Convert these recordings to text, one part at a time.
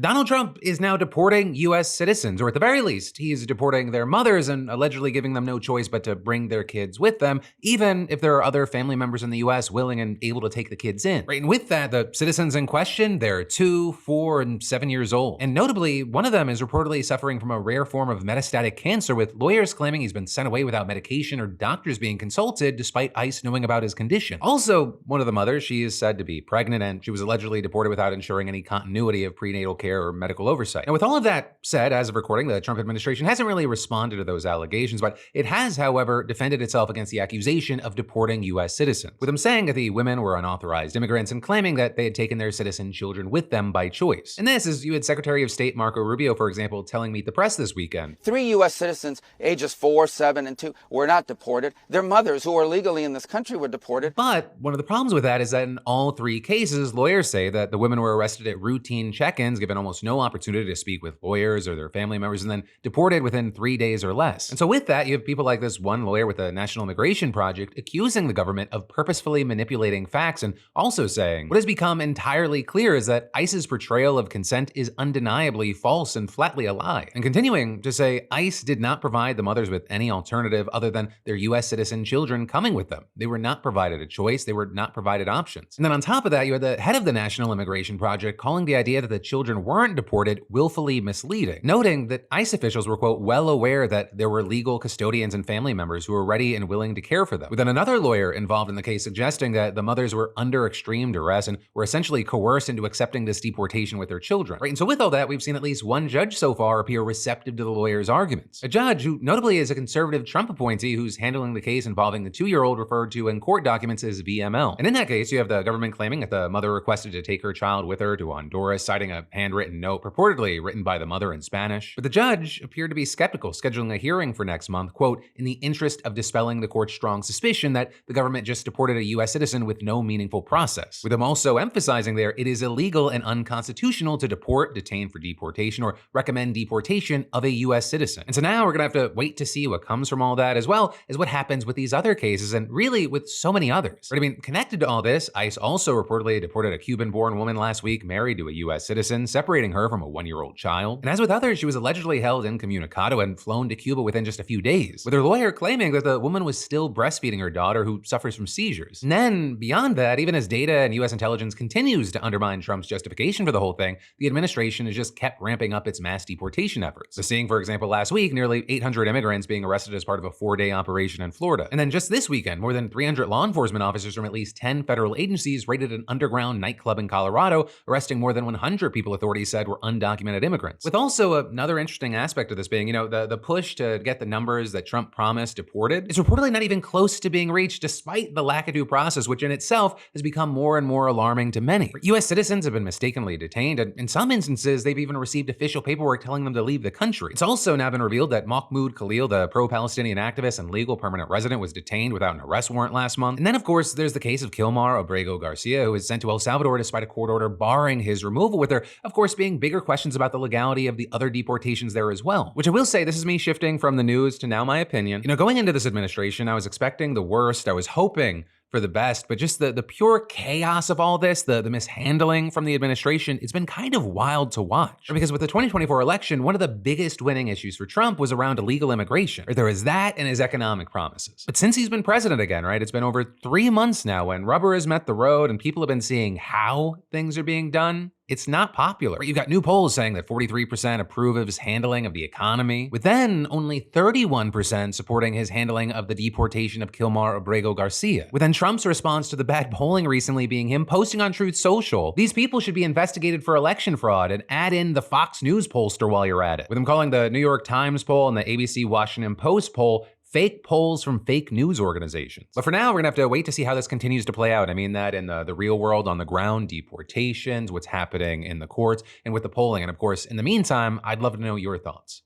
Donald Trump is now deporting U.S. citizens, or at the very least, he is deporting their mothers and allegedly giving them no choice but to bring their kids with them, even if there are other family members in the U.S. willing and able to take the kids in. Right? And with that, the citizens in question, they're 2, 4, and 7 years old. And notably, one of them is reportedly suffering from a rare form of metastatic cancer, with lawyers claiming he's been sent away without medication or doctors being consulted, despite ICE knowing about his condition. Also, one of the mothers, she is said to be pregnant, and she was allegedly deported without ensuring any continuity of prenatal care or medical oversight. Now, with all of that said, as of recording, the Trump administration hasn't really responded to those allegations, but it has, however, defended itself against the accusation of deporting U.S. citizens, with them saying that the women were unauthorized immigrants and claiming that they had taken their citizen children with them by choice. And this is, you had Secretary of State Marco Rubio, for example, telling Meet the Press this weekend. 3 U.S. citizens, ages 4, 7, and 2, were not deported. Their mothers, who are legally in this country, were deported. But one of the problems with that is that in all 3 cases, lawyers say that the women were arrested at routine check-ins, given almost no opportunity to speak with lawyers or their family members, and then deported within 3 days or less. And so with that, you have people like this one lawyer with the National Immigration Project accusing the government of purposefully manipulating facts, and also saying what has become entirely clear is that ICE's portrayal of consent is undeniably false and flatly a lie. And continuing to say ICE did not provide the mothers with any alternative other than their U.S. citizen children coming with them. They were not provided a choice. They were not provided options. And then on top of that, you had the head of the National Immigration Project calling the idea that the children weren't deported willfully misleading, noting that ICE officials were, quote, well aware that there were legal custodians and family members who were ready and willing to care for them. With then another lawyer involved in the case suggesting that the mothers were under extreme duress and were essentially coerced into accepting this deportation with their children. Right? And so with all that, we've seen at least one judge so far appear receptive to the lawyer's arguments. A judge who notably is a conservative Trump appointee who's handling the case involving the 2-year-old referred to in court documents as VML. And in that case, you have the government claiming that the mother requested to take her child with her to Honduras, citing a handwritten note purportedly written by the mother in Spanish. But the judge appeared to be skeptical, scheduling a hearing for next month, quote, in the interest of dispelling the court's strong suspicion that the government just deported a U.S. citizen with no meaningful process. With him also emphasizing there, it is illegal and unconstitutional to deport, detain for deportation, or recommend deportation of a U.S. citizen. And so now we're gonna have to wait to see what comes from all that, as well as what happens with these other cases, and really with so many others. Right? I mean, connected to all this, ICE also reportedly deported a Cuban-born woman last week married to a U.S. citizen, separating her from a 1-year-old child. And as with others, she was allegedly held incommunicado and flown to Cuba within just a few days, with her lawyer claiming that the woman was still breastfeeding her daughter, who suffers from seizures. And then, beyond that, even as data and U.S. intelligence continues to undermine Trump's justification for the whole thing, the administration has just kept ramping up its mass deportation efforts. So seeing, for example, last week, nearly 800 immigrants being arrested as part of a 4-day operation in Florida. And then just this weekend, more than 300 law enforcement officers from at least 10 federal agencies raided an underground nightclub in Colorado, arresting more than 100 people authorities said were undocumented immigrants. With also another interesting aspect of this being, the push to get the numbers that Trump promised deported is reportedly not even close to being reached, despite the lack of due process, which in itself has become more and more alarming to many. U.S. citizens have been mistakenly detained, and in some instances, they've even received official paperwork telling them to leave the country. It's also now been revealed that Mahmoud Khalil, the pro-Palestinian activist and legal permanent resident, was detained without an arrest warrant last month. And then, of course, there's the case of Kilmar Abrego Garcia, who was sent to El Salvador despite a court order barring his removal, with there, of course, being bigger questions about the legality of the other deportations there as well. Which I will say, this is me shifting from the news to now my opinion. Going into this administration, I was expecting the worst. I was hoping for the best, but just the pure chaos of all this, the mishandling from the administration, it's been kind of wild to watch. Because with the 2024 election, one of the biggest winning issues for Trump was around illegal immigration. There was that and his economic promises. But since he's been president again, right, it's been over 3 months now when rubber has met the road and people have been seeing how things are being done. It's not popular. You've got new polls saying that 43% approve of his handling of the economy, with then only 31% supporting his handling of the deportation of Kilmar Abrego Garcia. With then Trump's response to the bad polling recently being him posting on Truth Social, these people should be investigated for election fraud, and add in the Fox News pollster while you're at it. With him calling the New York Times poll and the ABC Washington Post poll fake polls from fake news organizations. But for now, we're gonna have to wait to see how this continues to play out. I mean that in the real world, on the ground, deportations, what's happening in the courts, and with the polling. And of course, in the meantime, I'd love to know your thoughts.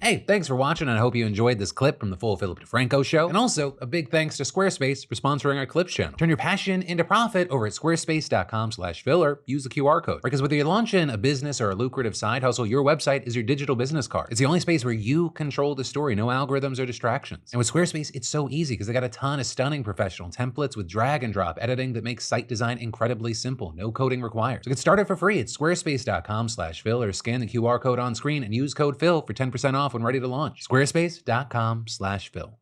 Hey, thanks for watching, and I hope you enjoyed this clip from the full Philip DeFranco show. And also, a big thanks to Squarespace for sponsoring our Clips channel. Turn your passion into profit over at squarespace.com/Phil, or use the QR code. Because whether you're launching a business or a lucrative side hustle, your website is your digital business card. It's the only space where you control the story, no algorithms or distractions. And with Squarespace, it's so easy because they got a ton of stunning professional templates with drag and drop editing that makes site design incredibly simple, no coding required. So get started for free at squarespace.com/Phil, or scan the QR code on screen and use code Phil for 10% off when ready to launch. Squarespace.com/Phil.